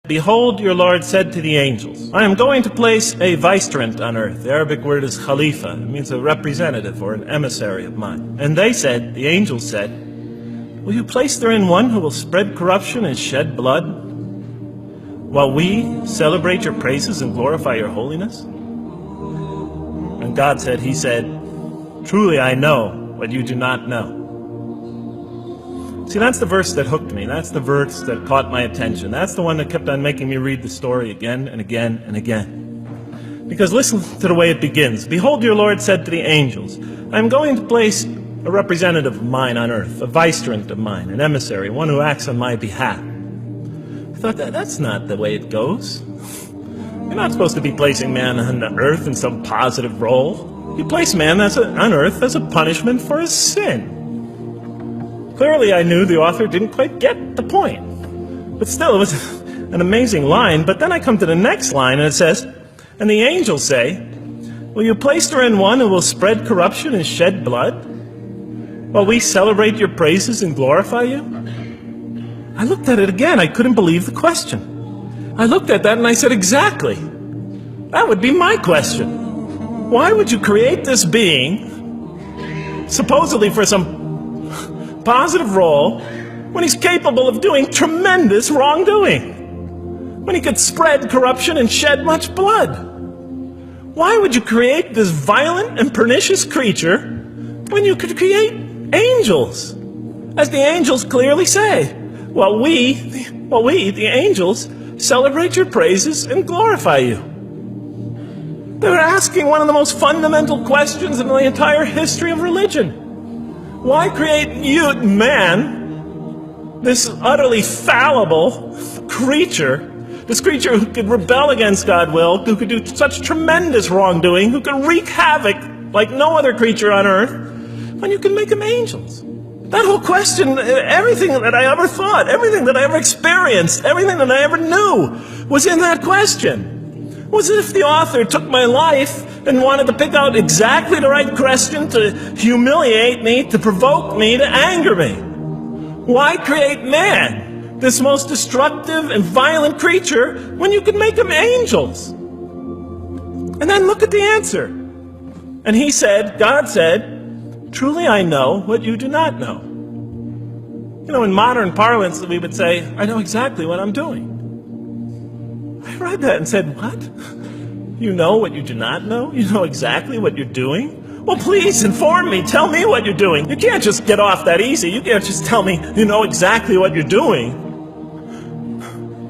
Behold, your Lord said to the angels, I am going to place a vicegerent on earth. The Arabic word is khalifa. It means a representative or an emissary of mine. And they said, the angels said, will you place therein one who will spread corruption and shed blood, while we celebrate your praises and glorify your holiness? And God said, he said, truly I know what you do not know. See, that's the verse that hooked me. That's the verse that caught my attention. That's the one that kept on making me read the story again and again and again. Because listen to the way it begins. Behold, your Lord said to the angels, I am going to place a representative of mine on earth, a vicegerent of mine, an emissary, one who acts on my behalf. I thought, that's not the way it goes. You're not supposed to be placing man on the earth in some positive role. You place man on earth as a punishment for his sin. Clearly, I knew the author didn't quite get the point. But still, it was an amazing line. But then I come to the next line, and it says, and the angels say, will you place therein one who will spread corruption and shed blood, while we celebrate your praises and glorify you? I looked at it again. I couldn't believe the question. I looked at that and I said, exactly. That would be my question. Why would you create this being, supposedly for some positive role, when he's capable of doing tremendous wrongdoing? When he could spread corruption and shed much blood? Why would you create this violent and pernicious creature when you could create angels? As the angels clearly say, well, we, the angels, celebrate your praises and glorify you. They were asking one of the most fundamental questions in the entire history of religion. Why create you, man, this utterly fallible creature, this creature who could rebel against God's will, who could do such tremendous wrongdoing, who could wreak havoc like no other creature on earth, when you can make them angels? That whole question, everything that I ever thought, everything that I ever experienced, everything that I ever knew was in that question. It was as if the author took my life and wanted to pick out exactly the right question to humiliate me, to provoke me, to anger me. Why create man, this most destructive and violent creature, when you can make them angels? And then look at the answer. And he said, God said, truly I know what you do not know. You know, in modern parlance, we would say, I know exactly what I'm doing. I read that and said, what? You know what you do not know? You know exactly what you're doing? Well, please inform me. Tell me what you're doing. You can't just get off that easy. You can't just tell me you know exactly what you're doing.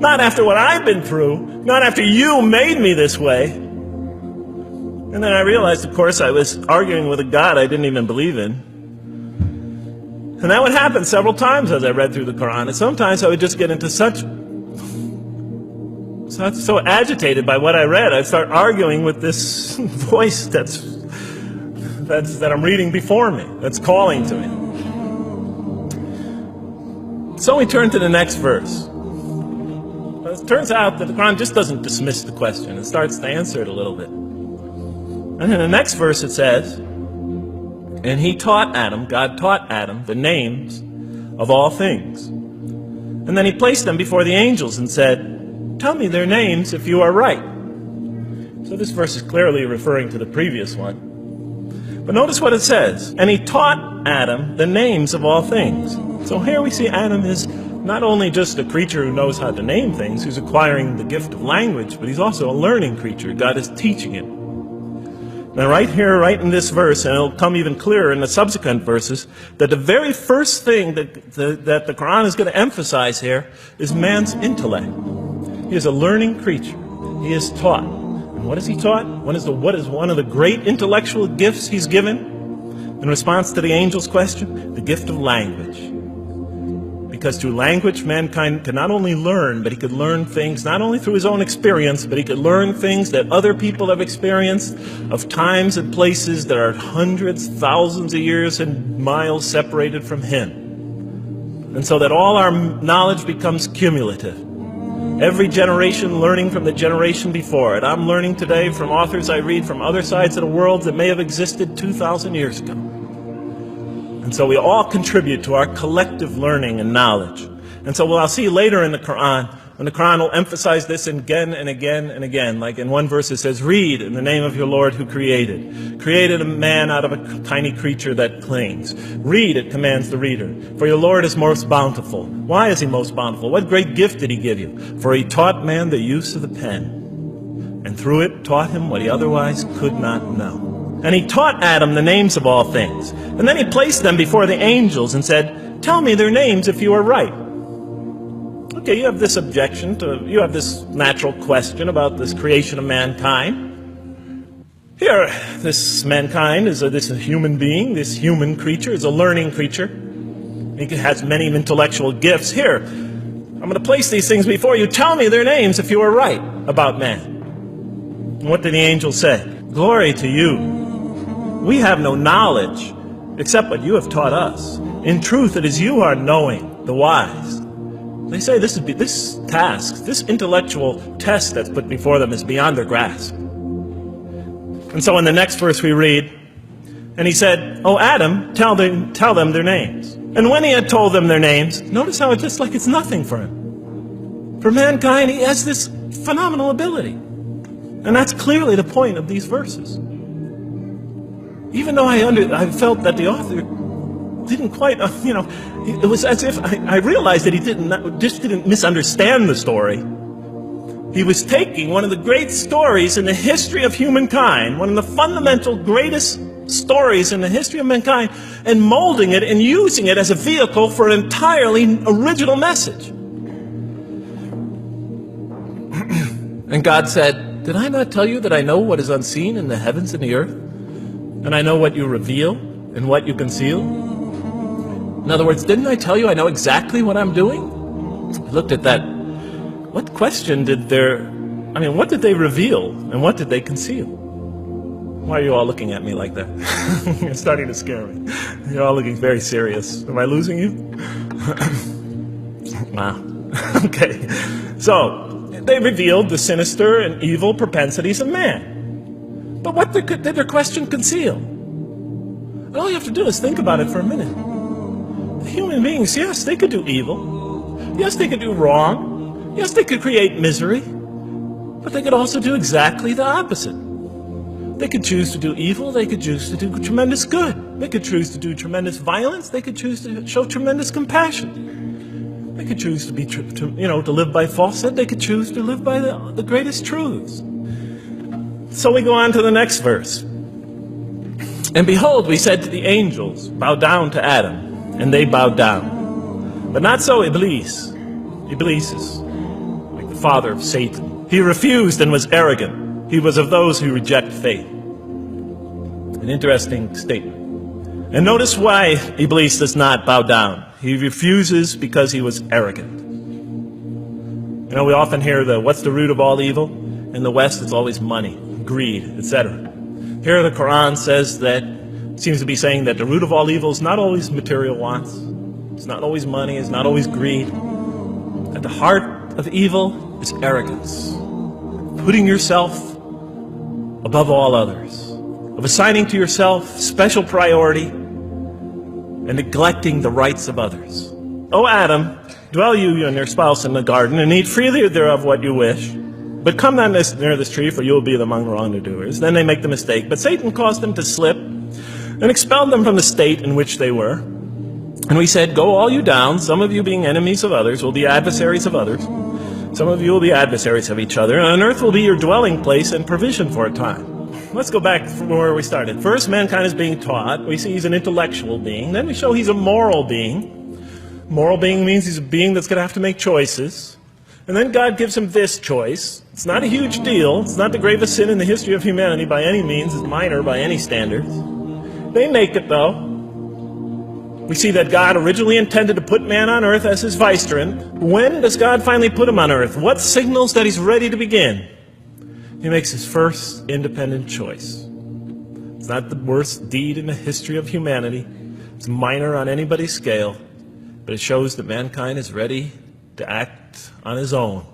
Not after what I've been through. Not after you made me this way. And then I realized, of course, I was arguing with a God I didn't even believe in. And that would happen several times as I read through the Quran. And sometimes I would just get into so agitated by what I read, I'd start arguing with this voice that I'm reading before me, that's calling to me. So we turn to the next verse. It turns out that the Quran just doesn't dismiss the question. It starts to answer it a little bit. And in the next verse it says, and he taught Adam, God taught Adam, the names of all things. And then he placed them before the angels and said, tell me their names if you are right. So this verse is clearly referring to the previous one. But notice what it says. And he taught Adam the names of all things. So here we see Adam is not only just a creature who knows how to name things, who's acquiring the gift of language, but he's also a learning creature. God is teaching him. Now right here, right in this verse, and it'll come even clearer in the subsequent verses, that the very first thing that the Quran is going to emphasize here is man's intellect. He is a learning creature. He is taught. And what is he taught? What is one of the great intellectual gifts he's given in response to the angel's question? The gift of language. Because through language, mankind can not only learn, but he could learn things not only through his own experience, but he could learn things that other people have experienced of times and places that are hundreds, thousands of years and miles separated from him. And so that all our knowledge becomes cumulative. Every generation learning from the generation before it. I'm learning today from authors I read from other sides of the world that may have existed 2,000 years ago. And so we all contribute to our collective learning and knowledge. And so what I'll see later in the Quran, And the Quran will emphasize this again and again and again. Like in one verse it says, read in the name of your Lord who created a man out of a tiny creature that clings. Read, it commands the reader. For your Lord is most bountiful. Why is he most bountiful? What great gift did he give you? For he taught man the use of the pen, and through it taught him what he otherwise could not know. And he taught Adam the names of all things. And then he placed them before the angels and said, tell me their names if you are right. Okay, you have this you have this natural question about this creation of mankind. Here, this mankind is this human being, this human creature is a learning creature. He has many intellectual gifts. Here, I'm going to place these things before you. Tell me their names if you are right about man. And what did the angel say? Glory to you. We have no knowledge except what you have taught us. In truth, it is you who are knowing, the wise. They say this task, this intellectual test that's put before them is beyond their grasp. And so in the next verse we read, and he said, oh Adam, tell them their names. And when he had told them their names, notice how it's just like it's nothing for him. For mankind, he has this phenomenal ability. And that's clearly the point of these verses. Even though I felt that the author didn't quite, it was as if I realized that he didn't misunderstand the story. He was taking one of the great stories in the history of humankind, one of the fundamental greatest stories in the history of mankind, and molding it and using it as a vehicle for an entirely original message. And God said, did I not tell you that I know what is unseen in the heavens and the earth? And I know what you reveal and what you conceal? In other words, didn't I tell you I know exactly what I'm doing? I looked at that. What question what did they reveal and what did they conceal? Why are you all looking at me like that? You're starting to scare me. You're all looking very serious. Am I losing you? Wow. Okay. So, they revealed the sinister and evil propensities of man. But what did their question conceal? And all you have to do is think about it for a minute. Human beings, yes, they could do evil. Yes, they could do wrong. Yes, they could create misery. But they could also do exactly the opposite. They could choose to do evil. They could choose to do tremendous good. They could choose to do tremendous violence. They could choose to show tremendous compassion. They could choose to live by falsehood. They could choose to live by the greatest truths. So we go on to the next verse. And behold, we said to the angels, bow down to Adam. And they bowed down. But not so Iblis. Iblis is like the father of Satan. He refused and was arrogant. He was of those who reject faith. An interesting statement. And notice why Iblis does not bow down. He refuses because he was arrogant. We often hear what's the root of all evil? In the West, it's always money, greed, etc. Here the Quran says that seems to be saying that the root of all evil is not always material wants. It's not always money. It's not always greed. At the heart of evil is arrogance. Putting yourself above all others. Of assigning to yourself special priority and neglecting the rights of others. O Adam, dwell you and your spouse in the garden and eat freely thereof what you wish. But come not near this tree, for you will be among wrongdoers. Then they make the mistake. But Satan caused them to slip and expelled them from the state in which they were. And we said, go all you down, some of you being enemies of others will be adversaries of others. Some of you will be adversaries of each other, and on earth will be your dwelling place and provision for a time. Let's go back from where we started. First, mankind is being taught. We see he's an intellectual being. Then we show he's a moral being. Moral being means he's a being that's going to have to make choices. And then God gives him this choice. It's not a huge deal. It's not the gravest sin in the history of humanity by any means. It's minor by any standards. They make it, though. We see that God originally intended to put man on earth as his vicegerent. When does God finally put him on earth? What signals that he's ready to begin? He makes his first independent choice. It's not the worst deed in the history of humanity. It's minor on anybody's scale. But it shows that mankind is ready to act on his own.